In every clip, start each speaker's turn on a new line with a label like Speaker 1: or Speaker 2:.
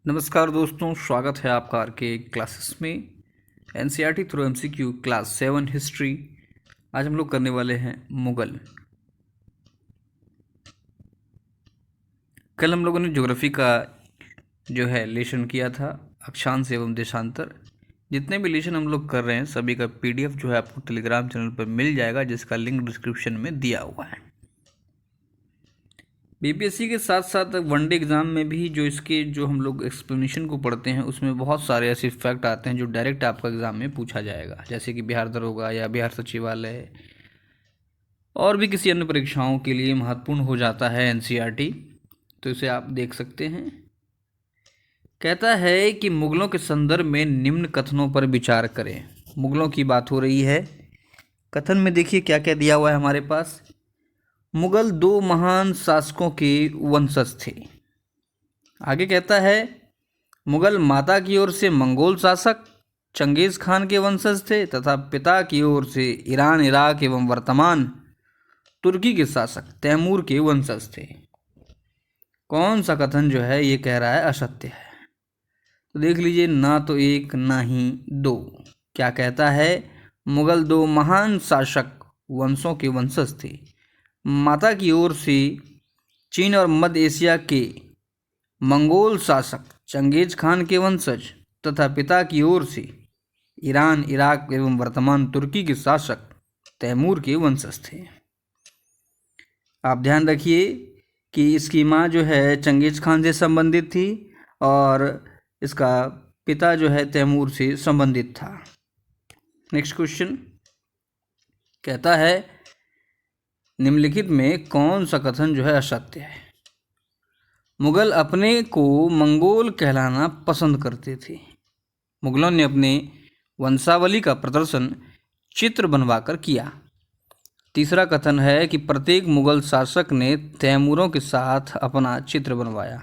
Speaker 1: नमस्कार दोस्तों, स्वागत है आपका आर के क्लासेस में। NCERT through MCQ class 7 history. आज हम लोग करने वाले हैं मुगल। कल हम लोगों ने ज्योग्राफी का जो है लेसन किया था, अक्षांश एवं देशांतर। जितने भी लेसन हम लोग कर रहे हैं सभी का पीडीएफ जो है आपको टेलीग्राम चैनल पर मिल जाएगा, जिसका लिंक डिस्क्रिप्शन में दिया हुआ है। बीपीएससी के साथ साथ वनडे एग्ज़ाम में भी जो हम लोग एक्सप्लेनेशन को पढ़ते हैं उसमें बहुत सारे ऐसे फैक्ट आते हैं जो डायरेक्ट आपका एग्ज़ाम में पूछा जाएगा, जैसे कि बिहार दरोगा या बिहार सचिवालय और भी किसी अन्य परीक्षाओं के लिए महत्वपूर्ण हो जाता है एनसीईआरटी। तो इसे आप देख सकते हैं। कहता है कि मुगलों के संदर्भ में निम्न कथनों पर विचार करें। मुगलों की बात हो रही है। कथन में देखिए क्या क्या दिया हुआ है हमारे पास। मुगल दो महान शासकों के वंशज थे। आगे कहता है मुगल माता की ओर से मंगोल शासक चंगेज खान के वंशज थे तथा पिता की ओर से ईरान, इराक एवं वर्तमान तुर्की के शासक तैमूर के वंशज थे। कौन सा कथन जो है ये कह रहा है असत्य है? तो देख लीजिए, ना तो एक ना ही दो। क्या कहता है? मुगल दो महान शासक वंशों के वंशज थे। माता की ओर से चीन और मध्य एशिया के मंगोल शासक चंगेज खान के वंशज तथा पिता की ओर से ईरान, इराक एवं वर्तमान तुर्की के शासक तैमूर के वंशज थे। आप ध्यान रखिए कि इसकी माँ जो है चंगेज खान से संबंधित थी और इसका पिता जो है तैमूर से संबंधित था। नेक्स्ट क्वेश्चन कहता है निम्नलिखित में कौन सा कथन जो है असत्य है? मुगल अपने को मंगोल कहलाना पसंद करते थे। मुगलों ने अपने वंशावली का प्रदर्शन चित्र बनवाकर किया। तीसरा कथन है कि प्रत्येक मुगल शासक ने तैमूरों के साथ अपना चित्र बनवाया।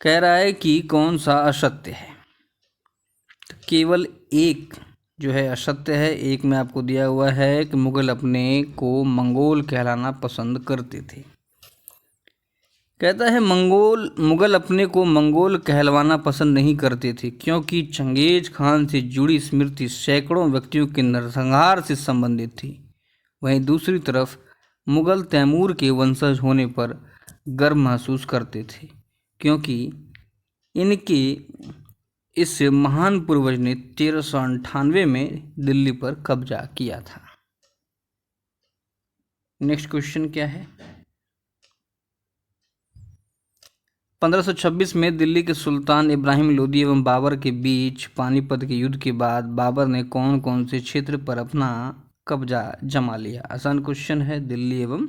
Speaker 1: कह रहा है कि कौन सा असत्य है? तो केवल एक जो है असत्य है। एक में आपको दिया हुआ है कि मुगल अपने को मंगोल कहलाना पसंद करते थे। कहता है मुगल अपने को मंगोल कहलवाना पसंद नहीं करते थे क्योंकि चंगेज खान से जुड़ी स्मृति सैकड़ों व्यक्तियों के नरसंहार से संबंधित थी। वहीं दूसरी तरफ मुगल तैमूर के वंशज होने पर गर्व महसूस करते थे क्योंकि इनके इस महान पूर्वज ने 1398 में दिल्ली पर कब्जा किया था। नेक्स्ट क्वेश्चन क्या है? 1526 में दिल्ली के सुल्तान इब्राहिम लोदी एवं बाबर के बीच पानीपत के युद्ध के बाद बाबर ने कौन कौन से क्षेत्र पर अपना कब्जा जमा लिया? आसान क्वेश्चन है। दिल्ली एवं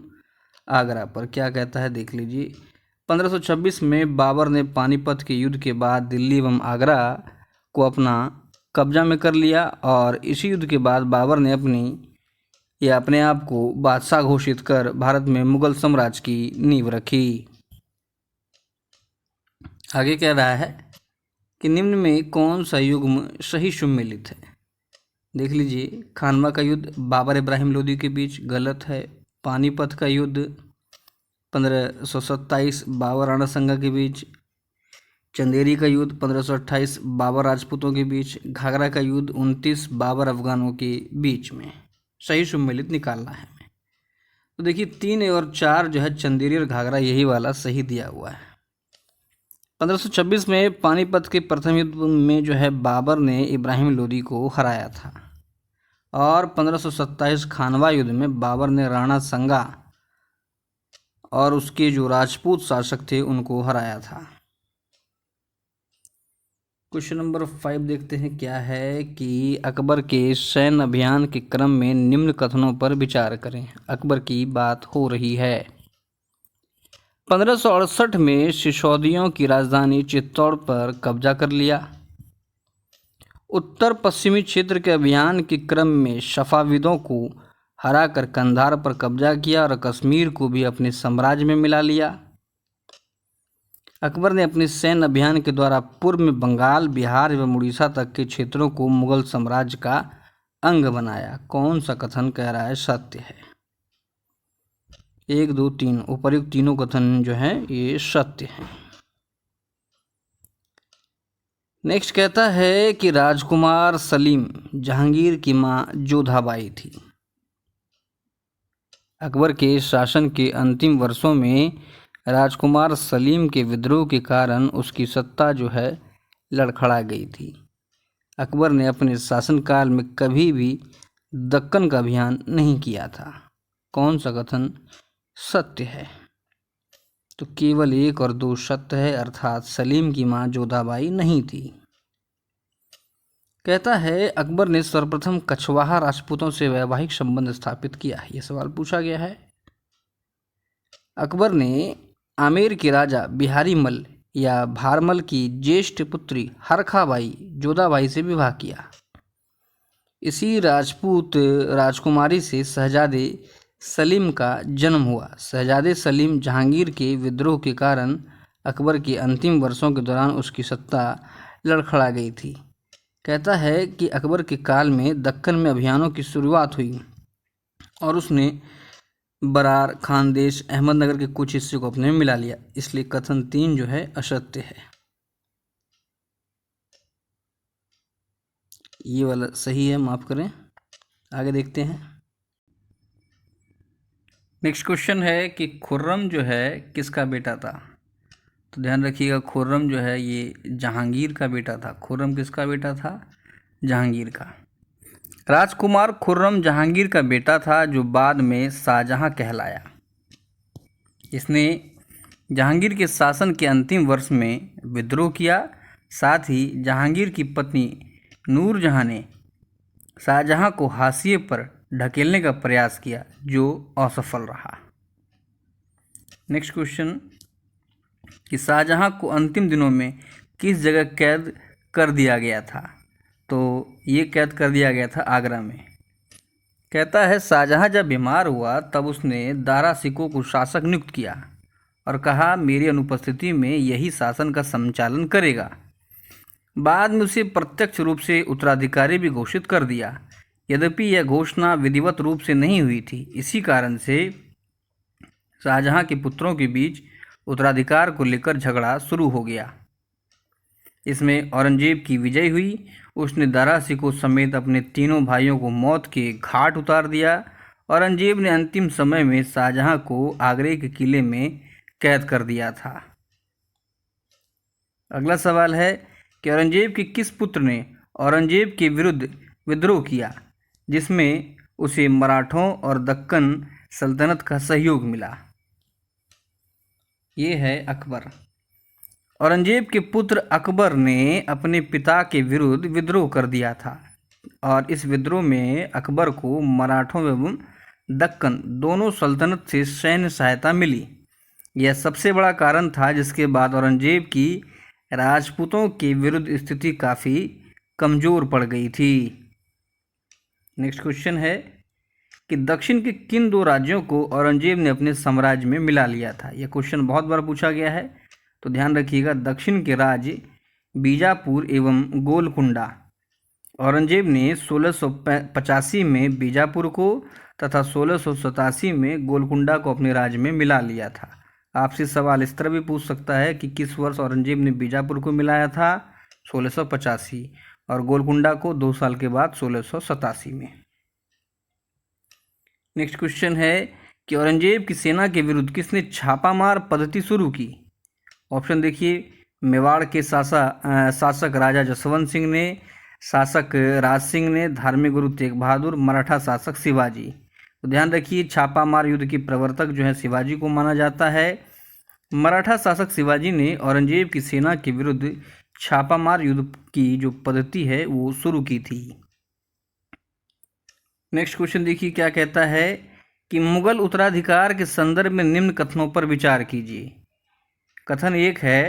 Speaker 1: आगरा पर। क्या कहता है देख लीजिए। 1526 में बाबर ने पानीपत के युद्ध के बाद दिल्ली एवं आगरा को अपना कब्जा में कर लिया और इसी युद्ध के बाद बाबर ने अपने आप को बादशाह घोषित कर भारत में मुगल साम्राज्य की नींव रखी। आगे कह रहा है कि निम्न में कौन सा युग्म सही सुमेलित है? देख लीजिए। खानवा का युद्ध बाबर इब्राहिम लोदी के बीच गलत है। पानीपत का युद्ध 1527 बाबर राणा संगा के बीच। चंदेरी का युद्ध 1528 बाबर राजपूतों के बीच। घाघरा का युद्ध 29 बाबर अफगानों के बीच में। सही सुमेलित निकालना है हमें। तो देखिए 3 और 4 जो है चंदेरी और घाघरा, यही वाला सही दिया हुआ है। 1526 में पानीपत के प्रथम युद्ध में जो है बाबर ने इब्राहिम लोदी को हराया था और 1527 खानवा युद्ध में बाबर ने राणा संगा और उसके जो राजपूत शासक थे उनको हराया था। क्वेश्चन नंबर 5 देखते हैं क्या है कि अकबर के सैन्य अभियान के क्रम में निम्न कथनों पर विचार करें। अकबर की बात हो रही है। 1568 में सिसोदियों की राजधानी चित्तौड़ पर कब्जा कर लिया। उत्तर पश्चिमी क्षेत्र के अभियान के क्रम में सफाविदों को हराकर कंधार पर कब्जा किया और कश्मीर को भी अपने साम्राज्य में मिला लिया। अकबर ने अपने सैन्य अभियान के द्वारा पूर्व में बंगाल, बिहार एवं उड़ीसा तक के क्षेत्रों को मुगल साम्राज्य का अंग बनाया। कौन सा कथन कह रहा है सत्य है? 1, 2, 3 उपर्युक्त तीनों कथन जो हैं ये सत्य हैं। नेक्स्ट कहता है कि राजकुमार सलीम जहांगीर की मां जोधाबाई थी। अकबर के शासन के अंतिम वर्षों में राजकुमार सलीम के विद्रोह के कारण उसकी सत्ता जो है लड़खड़ा गई थी। अकबर ने अपने शासनकाल में कभी भी दक्कन का अभियान नहीं किया था। कौन सा कथन सत्य है? तो केवल 1 और 2 सत्य है, अर्थात सलीम की मां जोधाबाई नहीं थी। कहता है अकबर ने सर्वप्रथम कछवाहा राजपूतों से वैवाहिक संबंध स्थापित किया। यह सवाल पूछा गया है। अकबर ने आमेर के राजा बिहारी मल या भारमल की ज्येष्ठ पुत्री हरखाबाई जोधाबाई से विवाह किया। इसी राजपूत राजकुमारी से शहजादे सलीम का जन्म हुआ। शहजादे सलीम जहांगीर के विद्रोह के कारण अकबर के अंतिम वर्षों के दौरान उसकी सत्ता लड़खड़ा गई थी। कहता है कि अकबर के काल में दक्कन में अभियानों की शुरुआत हुई और उसने बरार, खानदेश, अहमदनगर के कुछ हिस्से को अपने में मिला लिया। इसलिए कथन 3 जो है असत्य है। ये वाला सही है, माफ़ करें। आगे देखते हैं। नेक्स्ट क्वेश्चन है कि खुर्रम जो है किसका बेटा था? तो ध्यान रखिएगा, खुर्रम जो है ये जहांगीर का बेटा था। खुर्रम किसका बेटा था? जहांगीर का। राजकुमार खुर्रम जहांगीर का बेटा था जो बाद में शाहजहां कहलाया। इसने जहांगीर के शासन के अंतिम वर्ष में विद्रोह किया। साथ ही जहांगीर की पत्नी नूरजहां ने शाहजहां को हाशिए पर ढकेलने का प्रयास किया जो असफल रहा। नेक्स्ट क्वेश्चन कि शाहजहां को अंतिम दिनों में किस जगह कैद कर दिया गया था? तो ये कैद कर दिया गया था आगरा में। कहता है शाहजहां जब बीमार हुआ तब उसने दारा सिकों को शासक नियुक्त किया और कहा मेरी अनुपस्थिति में यही शासन का संचालन करेगा। बाद में उसे प्रत्यक्ष रूप से उत्तराधिकारी भी घोषित कर दिया। यद्यपि यह घोषणा विधिवत रूप से नहीं हुई थी। इसी कारण से शाहजहां के पुत्रों के बीच उत्तराधिकार को लेकर झगड़ा शुरू हो गया। इसमें औरंगजेब की विजय हुई। उसने दारा सिकों समेत अपने तीनों भाइयों को मौत के घाट उतार दिया। औरंगजेब ने अंतिम समय में शाहजहां को आगरे के किले में कैद कर दिया था। अगला सवाल है कि औरंगजेब के किस पुत्र ने औरंगजेब के विरुद्ध विद्रोह किया जिसमें उसे मराठों और दक्कन सल्तनत का सहयोग मिला? ये है अकबर। औरंगजेब के पुत्र अकबर ने अपने पिता के विरुद्ध विद्रोह कर दिया था और इस विद्रोह में अकबर को मराठों एवं दक्कन दोनों सल्तनत से सैन्य सहायता मिली। यह सबसे बड़ा कारण था जिसके बाद औरंगजेब की राजपूतों के विरुद्ध स्थिति काफ़ी कमज़ोर पड़ गई थी। नेक्स्ट क्वेश्चन है कि दक्षिण के किन 2 राज्यों को औरंगजेब ने अपने साम्राज्य में मिला लिया था? यह क्वेश्चन बहुत बार पूछा गया है, तो ध्यान रखिएगा। दक्षिण के राज्य बीजापुर एवं गोलकुंडा औरंगजेब ने 1685 में बीजापुर को तथा 1687 में गोलकुंडा को अपने राज्य में मिला लिया था। आपसे सवाल इस तरह भी पूछ सकता है कि किस वर्ष औरंगजेब ने बीजापुर को मिलाया था? 1685 और गोलकुंडा को 2 साल के बाद 1687 में। नेक्स्ट क्वेश्चन है कि औरंगजेब की सेना के विरुद्ध किसने छापामार पद्धति शुरू की? ऑप्शन देखिए, मेवाड़ के शासक राजा जसवंत सिंह ने, शासक राज सिंह ने, धार्मिक गुरु तेग बहादुर, मराठा शासक शिवाजी। तो ध्यान रखिए छापामार युद्ध के प्रवर्तक जो है शिवाजी को माना जाता है। मराठा शासक शिवाजी ने औरंगजेब की सेना के विरुद्ध छापामार युद्ध की जो पद्धति है वो शुरू की थी। नेक्स्ट क्वेश्चन देखिए क्या कहता है कि मुगल उत्तराधिकार के संदर्भ में निम्न कथनों पर विचार कीजिए। कथन 1 है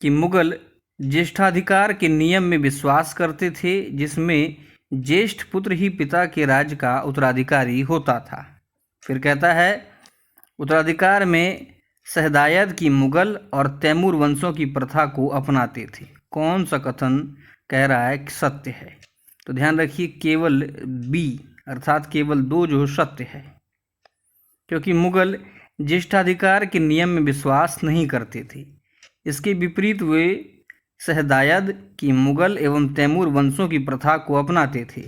Speaker 1: कि मुगल ज्येष्ठाधिकार के नियम में विश्वास करते थे जिसमें ज्येष्ठ पुत्र ही पिता के राज्य का उत्तराधिकारी होता था। फिर कहता है उत्तराधिकार में सहदायद की मुगल और तैमूर वंशों की प्रथा को अपनाते थे। कौन सा कथन कह रहा है कि सत्य है? तो ध्यान रखिए केवल बी अर्थात केवल 2 जो सत्य है, क्योंकि मुगल ज्येष्ठाधिकार के नियम में विश्वास नहीं करते थे। इसके विपरीत वे शहदायद की मुगल एवं तैमूर वंशों की प्रथा को अपनाते थे,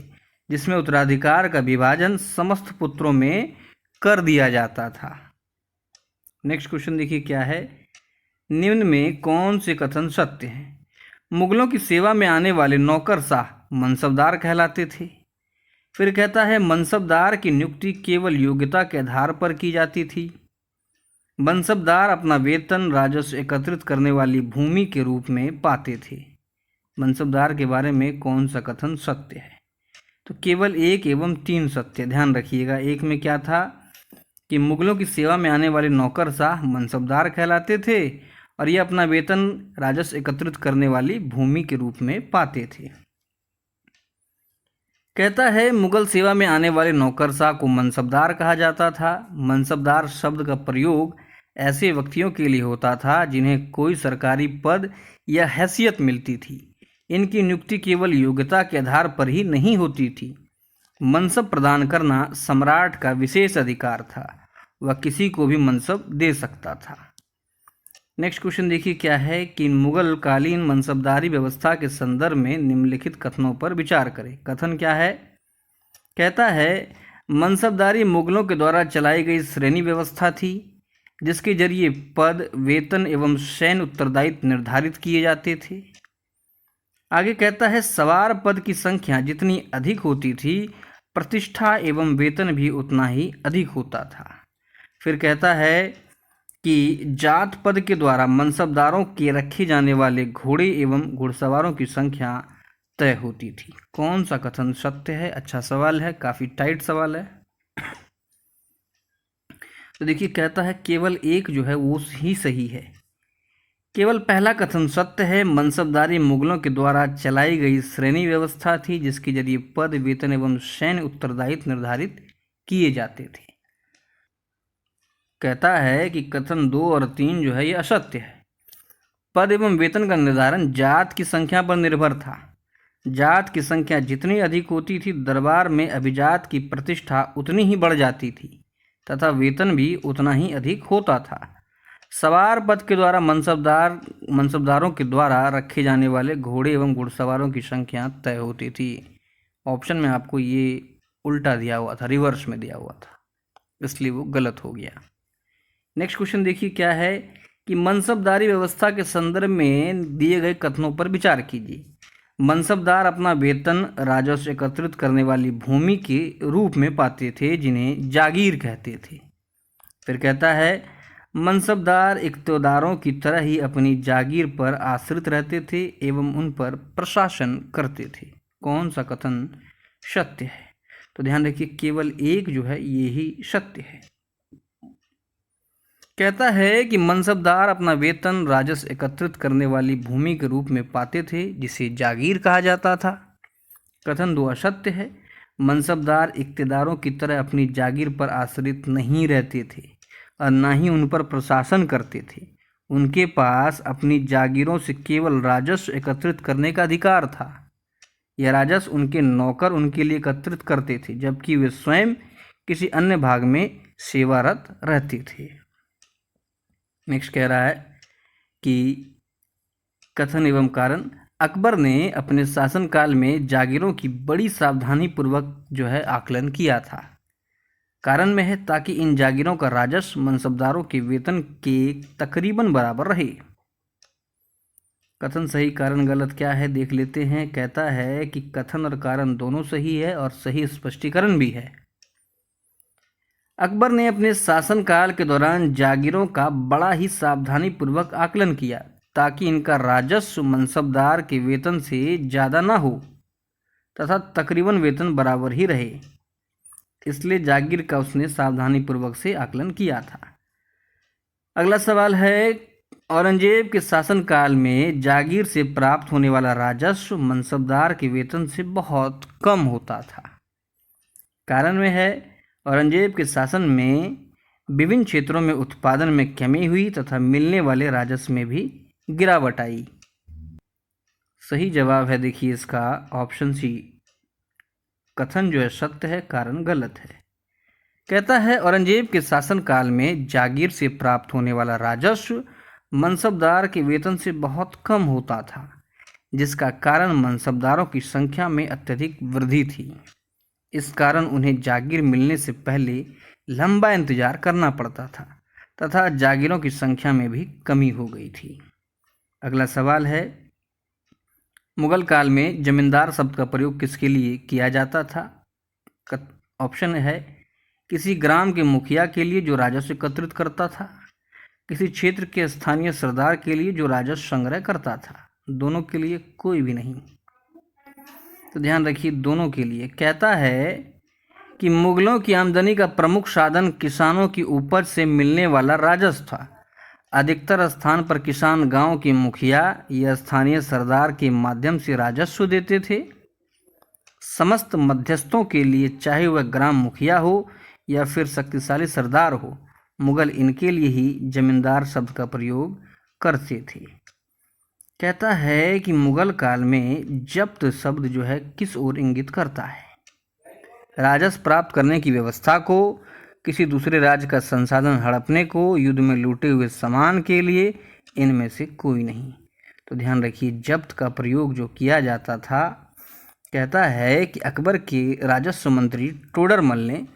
Speaker 1: जिसमें उत्तराधिकार का विभाजन समस्त पुत्रों में कर दिया जाता था। नेक्स्ट क्वेश्चन देखिए क्या है, निम्न में कौन से कथन सत्य हैं? मुगलों की सेवा में आने वाले नौकरशाह मनसबदार कहलाते थे। फिर कहता है मनसबदार की नियुक्ति केवल योग्यता के आधार पर की जाती थी। मनसबदार अपना वेतन राजस्व एकत्रित करने वाली भूमि के रूप में पाते थे। मनसबदार के बारे में कौन सा कथन सत्य है? तो केवल 1 एवं 3 सत्य। ध्यान रखिएगा, एक में क्या था कि मुगलों की सेवा में आने वाले नौकरशाह मनसबदार कहलाते थे और ये अपना वेतन राजस्व एकत्रित करने वाली भूमि के रूप में पाते थे। कहता है मुगल सेवा में आने वाले नौकरशाह को मनसबदार कहा जाता था। मनसबदार शब्द का प्रयोग ऐसे व्यक्तियों के लिए होता था जिन्हें कोई सरकारी पद या हैसियत मिलती थी। इनकी नियुक्ति केवल योग्यता के आधार पर ही नहीं होती थी। मनसब प्रदान करना सम्राट का विशेष अधिकार था, वह किसी को भी मनसब दे सकता था। नेक्स्ट क्वेश्चन देखिए क्या है कि मुगल कालीन मनसबदारी व्यवस्था के संदर्भ में निम्नलिखित कथनों पर विचार करें। कथन क्या है? कहता है मनसबदारी मुगलों के द्वारा चलाई गई श्रेणी व्यवस्था थी, जिसके जरिए पद, वेतन एवं सैन्य उत्तरदायित्व निर्धारित किए जाते थे। आगे कहता है सवार पद की संख्या जितनी अधिक होती थी, प्रतिष्ठा एवं वेतन भी उतना ही अधिक होता था। फिर कहता है कि जात पद के द्वारा मनसबदारों के रखे जाने वाले घोड़े एवं घुड़सवारों की संख्या तय होती थी। कौन सा कथन सत्य है? अच्छा सवाल है, काफ़ी टाइट सवाल है। तो देखिए कहता है केवल एक जो है वो ही सही है। केवल पहला कथन सत्य है। मनसबदारी मुगलों के द्वारा चलाई गई श्रेणी व्यवस्था थी, जिसके जरिए पद, वेतन एवं सैन्य उत्तरदायित्व निर्धारित किए जाते थे। कहता है कि कथन 2 और 3 जो है ये असत्य है। पद एवं वेतन का निर्धारण जात की संख्या पर निर्भर था। जात की संख्या जितनी अधिक होती थी, दरबार में अभिजात की प्रतिष्ठा उतनी ही बढ़ जाती थी तथा वेतन भी उतना ही अधिक होता था। सवार पद के द्वारा मनसबदारों के द्वारा रखे जाने वाले घोड़े एवं घुड़सवारों की संख्या तय होती थी। ऑप्शन में आपको ये उल्टा दिया हुआ था, रिवर्स में दिया हुआ था, इसलिए वो गलत हो गया। नेक्स्ट क्वेश्चन देखिए क्या है कि मनसबदारी व्यवस्था के संदर्भ में दिए गए कथनों पर विचार कीजिए। मनसबदार अपना वेतन राजस्व एकत्रित करने वाली भूमि के रूप में पाते थे, जिन्हें जागीर कहते थे। फिर कहता है मनसबदार इक्तदारों की तरह ही अपनी जागीर पर आश्रित रहते थे एवं उन पर प्रशासन करते थे। कौन सा कथन सत्य है? तो ध्यान रखिए केवल एक जो है ये ही सत्य है। कहता है कि मनसबदार अपना वेतन राजस्व एकत्रित करने वाली भूमि के रूप में पाते थे, जिसे जागीर कहा जाता था। कथन 2 असत्य है। मनसबदार इक्तदारों की तरह अपनी जागीर पर आश्रित नहीं रहते थे और न ही उन पर प्रशासन करते थे। उनके पास अपनी जागीरों से केवल राजस्व एकत्रित करने का अधिकार था। यह राजस्व उनके नौकर उनके लिए एकत्रित करते थे, जबकि वे स्वयं किसी अन्य भाग में सेवारत रहते थे। नेक्स्ट कह रहा है कि कथन एवं कारण अकबर ने अपने शासनकाल में जागीरों की बड़ी सावधानी पूर्वक जो है आकलन किया था। कारण में है ताकि इन जागीरों का राजस्व मनसबदारों के वेतन के तकरीबन बराबर रहे। कथन सही कारण गलत क्या है देख लेते हैं। कहता है कि कथन और कारण दोनों सही है और सही स्पष्टीकरण भी है। अकबर ने अपने शासनकाल के दौरान जागीरों का बड़ा ही सावधानी पूर्वक आकलन किया ताकि इनका राजस्व मनसबदार के वेतन से ज़्यादा ना हो तथा तकरीबन वेतन बराबर ही रहे। इसलिए जागीर का उसने सावधानी पूर्वक से आकलन किया था। अगला सवाल है, औरंगजेब के शासनकाल में जागीर से प्राप्त होने वाला राजस्व मनसबदार के वेतन से बहुत कम होता था। कारण में है औरंगजेब के शासन में विभिन्न क्षेत्रों में उत्पादन में कमी हुई तथा मिलने वाले राजस्व में भी गिरावट आई। सही जवाब है देखिए इसका ऑप्शन सी। कथन जो है सत्य है, कारण गलत है। कहता है औरंगजेब के शासनकाल में जागीर से प्राप्त होने वाला राजस्व मनसबदार के वेतन से बहुत कम होता था। जिसका कारण मनसबदारों की संख्या में अत्यधिक वृद्धि थी। इस कारण उन्हें जागीर मिलने से पहले लंबा इंतजार करना पड़ता था तथा जागीरों की संख्या में भी कमी हो गई थी। अगला सवाल है, मुगल काल में जमींदार शब्द का प्रयोग किसके लिए किया जाता था? ऑप्शन है, किसी ग्राम के मुखिया के लिए जो राजस्व एकत्रित करता था, किसी क्षेत्र के स्थानीय सरदार के लिए जो राजस्व संग्रह करता था, दोनों के लिए कोई भी नहीं। तो ध्यान रखिए, दोनों के लिए। कहता है कि मुगलों की आमदनी का प्रमुख साधन किसानों की उपज से मिलने वाला राजस्व था। अधिकतर स्थान पर किसान गांव के मुखिया या स्थानीय सरदार के माध्यम से राजस्व देते थे। समस्त मध्यस्थों के लिए, चाहे वह ग्राम मुखिया हो या फिर शक्तिशाली सरदार हो, मुगल इनके लिए ही जमींदार शब्द का प्रयोग करते थे। कहता है कि मुगल काल में जब्त शब्द जो है किस ओर इंगित करता है? राजस्व प्राप्त करने की व्यवस्था को, किसी दूसरे राज्य का संसाधन हड़पने को, युद्ध में लूटे हुए सामान के लिए, इनमें से कोई नहीं। तो ध्यान रखिए, जब्त का प्रयोग जो किया जाता था, कहता है कि अकबर के राजस्व मंत्री टोडरमल ने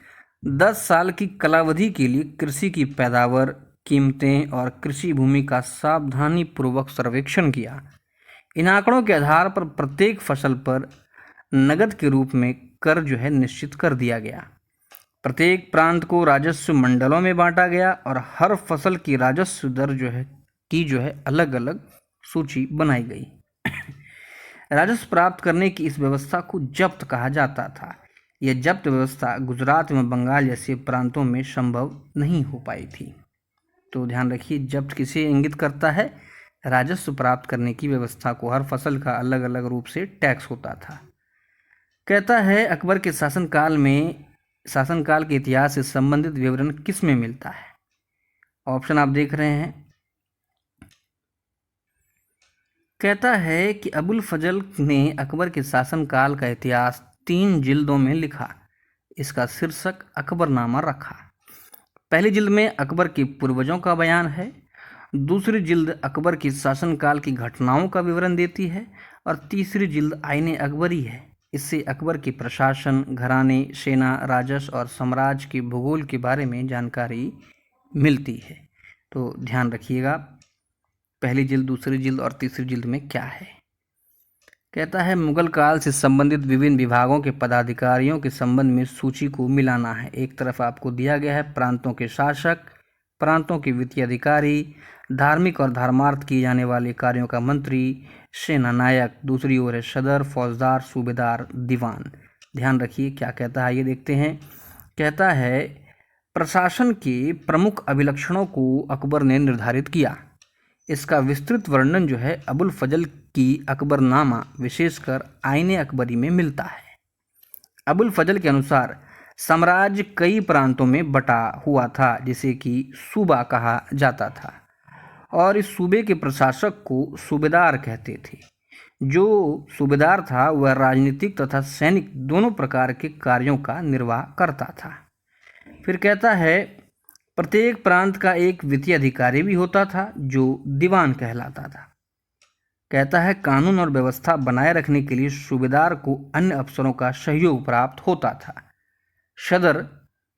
Speaker 1: 10 साल की कालावधि के लिए कृषि की पैदावार, कीमतें और कृषि भूमि का सावधानी पूर्वक सर्वेक्षण किया। इन आंकड़ों के आधार पर प्रत्येक फसल पर नगद के रूप में कर जो है निश्चित कर दिया गया। प्रत्येक प्रांत को राजस्व मंडलों में बांटा गया और हर फसल की राजस्व दर जो है अलग अलग सूची बनाई गई। राजस्व प्राप्त करने की इस व्यवस्था को जब्त कहा जाता था। यह जब्त व्यवस्था गुजरात एवं बंगाल जैसे प्रांतों में संभव नहीं हो पाई थी। तो ध्यान रखिए, जब्त किसे इंगित करता है? राजस्व प्राप्त करने की व्यवस्था को। हर फसल का अलग अलग रूप से टैक्स होता था। कहता है, अकबर के शासनकाल के इतिहास से संबंधित विवरण किस में मिलता है? ऑप्शन आप देख रहे हैं। कहता है कि अबुल फजल ने अकबर के शासनकाल का इतिहास 3 जिल्दों में लिखा। इसका शीर्षक अकबरनामा रखा। पहली जिल्द में अकबर के पूर्वजों का बयान है, दूसरी जिल्द अकबर के शासनकाल की घटनाओं का विवरण देती है और तीसरी जिल्द आईने अकबरी है। इससे अकबर के प्रशासन, घराने, सेना, राजस्व और साम्राज्य के भूगोल के बारे में जानकारी मिलती है। तो ध्यान रखिएगा, पहली जिल्द, दूसरी जिल्द और तीसरी जिल्द में क्या है। कहता है, मुगल काल से संबंधित विभिन्न विभागों के पदाधिकारियों के संबंध में सूची को मिलाना है। एक तरफ आपको दिया गया है प्रांतों के शासक, प्रांतों के वित्तीय अधिकारी, धार्मिक और धर्मार्थ किए जाने वाले कार्यों का मंत्री, सेना नायक। दूसरी ओर है सदर, फौजदार, सूबेदार, दीवान। ध्यान रखिए क्या कहता है, ये देखते हैं। कहता है, प्रशासन के प्रमुख अभिलक्षणों को अकबर ने निर्धारित किया। इसका विस्तृत वर्णन जो है अबुल फजल की अकबरनामा, विशेषकर आईने अकबरी में मिलता है। अबुल फजल के अनुसार साम्राज्य कई प्रांतों में बटा हुआ था, जिसे कि सूबा कहा जाता था, और इस सूबे के प्रशासक को सूबेदार कहते थे। जो सूबेदार था वह राजनीतिक तथा सैनिक दोनों प्रकार के कार्यों का निर्वाह करता था। फिर कहता है, प्रत्येक प्रांत का एक वित्तीय अधिकारी भी होता था जो दीवान कहलाता था। कहता है, कानून और व्यवस्था बनाए रखने के लिए सूबेदार को अन्य अफसरों का सहयोग प्राप्त होता था। सदर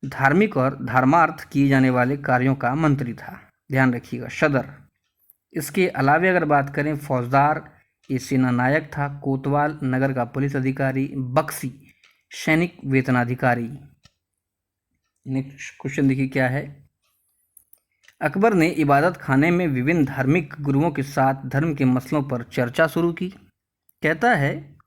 Speaker 1: धार्मिक और धर्मार्थ किए जाने वाले कार्यों का मंत्री था। ध्यान रखिएगा, सदर। इसके अलावे अगर बात करें, फौजदार ये सेना नायक था। कोतवाल नगर का पुलिस अधिकारी। बख्शी सैनिक वेतनाधिकारी। नेक्स्ट क्वेश्चन देखिए क्या है। अकबर ने इबादत खाने में विभिन्न धार्मिक गुरुओं के साथ धर्म के मसलों पर चर्चा शुरू की। कहता है,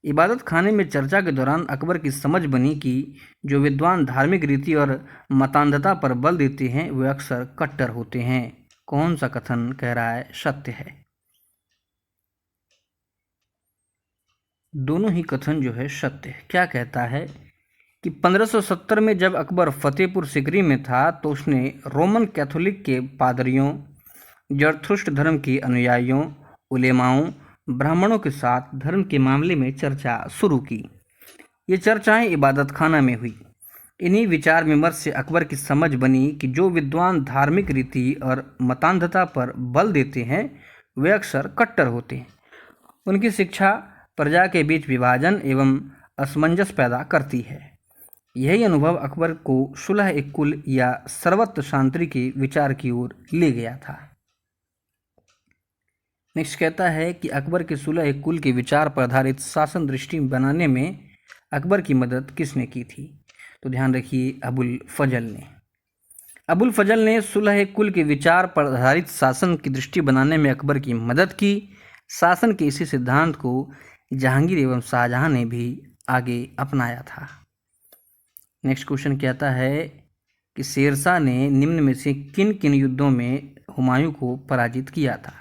Speaker 1: इबादत खाने में चर्चा के दौरान अकबर की समझ बनी कि जो विद्वान धार्मिक रीति और मतान्धता पर बल देते हैं वे अक्सर कट्टर होते हैं। कौन सा कथन कह रहा है सत्य है? दोनों ही कथन जो है सत्य है। क्या कहता है कि 1570 में जब अकबर फतेहपुर सिकरी में था तो उसने रोमन कैथोलिक के पादरियों, जरथुस्ट्र धर्म के अनुयायियों, उलेमाओं, ब्राह्मणों के साथ धर्म के मामले में चर्चा शुरू की। ये चर्चाएं इबादत खाना में हुई। इन्हीं विचार विमर्श से अकबर की समझ बनी कि जो विद्वान धार्मिक रीति और मतान्धता पर बल देते हैं वे अक्सर कट्टर होते हैं उनकी शिक्षा प्रजा के बीच विभाजन एवं असमंजस पैदा करती है। यही अनुभव अकबर को सुलह-ए-कुल या सर्वत्र शांति के विचार की ओर ले गया था। नेक्स्ट कहता है कि अकबर के सुलह-ए-कुल के विचार पर आधारित शासन दृष्टि बनाने में अकबर की मदद किसने की थी? तो ध्यान रखिए, अबुल फजल ने। अबुल फजल ने सुलह-ए-कुल के विचार पर आधारित शासन की दृष्टि बनाने में अकबर की मदद की। शासन के इसी सिद्धांत को जहांगीर एवं शाहजहां ने भी आगे अपनाया था। नेक्स्ट क्वेश्चन कहता है कि शेरशाह ने निम्न में से किन किन युद्धों में हुमायूं को पराजित किया था?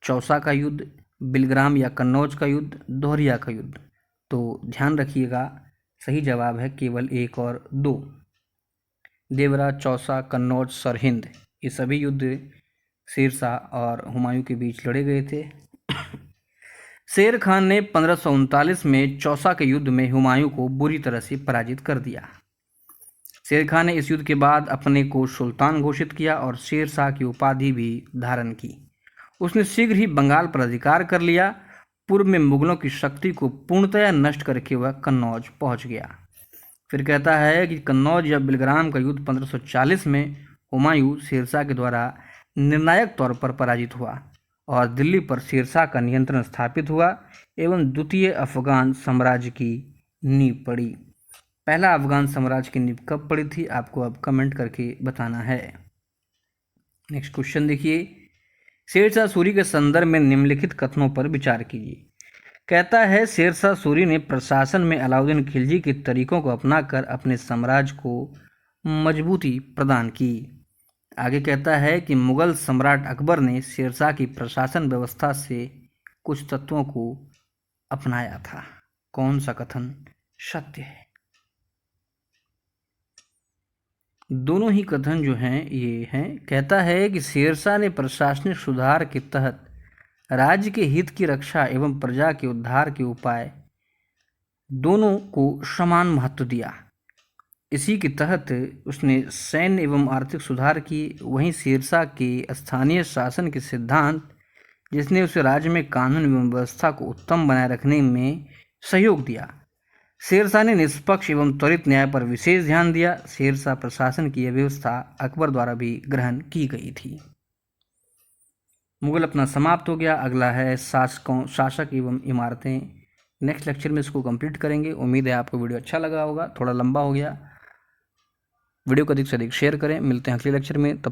Speaker 1: चौसा का युद्ध, बिलग्राम या कन्नौज का युद्ध, दोहरिया का युद्ध। तो ध्यान रखिएगा, सही जवाब है केवल 1 और 2। देवरा, चौसा, कन्नौज, सरहिंद, ये सभी युद्ध शेरशाह और हुमायूं के बीच लड़े गए थे। शेर खान ने 1539 में चौसा के युद्ध में हुमायूं को बुरी तरह से पराजित कर दिया। शेर खान ने इस युद्ध के बाद अपने को सुल्तान घोषित किया और शेरशाह की उपाधि भी धारण की। उसने शीघ्र ही बंगाल पर अधिकार कर लिया। पूर्व में मुगलों की शक्ति को पूर्णतया नष्ट करके वह कन्नौज पहुंच गया। फिर कहता है कि कन्नौज या बिलग्राम का युद्ध 1540 में हुमायूं शेरशाह के द्वारा निर्णायक तौर पर पराजित हुआ और दिल्ली पर शेरशाह का नियंत्रण स्थापित हुआ एवं द्वितीय अफगान साम्राज्य की नींव पड़ी। पहला अफगान साम्राज्य की नींव कब पड़ी थी, आपको अब कमेंट करके बताना है। नेक्स्ट क्वेश्चन देखिए, शेरशाह सूरी के संदर्भ में निम्नलिखित कथनों पर विचार कीजिए। कहता है, शेरशाह सूरी ने प्रशासन में अलाउद्दीन खिलजी के तरीकों को अपनाकर अपने साम्राज्य को मजबूती प्रदान की। आगे कहता है कि मुगल सम्राट अकबर ने शेरशाह की प्रशासन व्यवस्था से कुछ तत्वों को अपनाया था। कौन सा कथन सत्य है? दोनों ही कथन जो हैं ये हैं। कहता है कि शेरशाह ने प्रशासनिक सुधार के तहत राज्य के हित की रक्षा एवं प्रजा के उद्धार के उपाय दोनों को समान महत्व दिया। इसी के तहत उसने सैन्य एवं आर्थिक सुधार की। वहीं शेरशाह के स्थानीय शासन के सिद्धांत, जिसने उसे राज्य में कानून एवं व्यवस्था को उत्तम बनाए रखने में सहयोग दिया। शेरशाह ने निष्पक्ष एवं त्वरित न्याय पर विशेष ध्यान दिया। शेरशाह प्रशासन की यह व्यवस्था अकबर द्वारा भी ग्रहण की गई थी। मुगल अपना समाप्त हो गया। अगला है शासक एवं इमारतें। नेक्स्ट लेक्चर में इसको कंप्लीट करेंगे। उम्मीद है आपको वीडियो अच्छा लगा होगा। थोड़ा लंबा हो गया। वीडियो को अधिक से अधिक शेयर करें। मिलते हैं अगले लेक्चर में। तब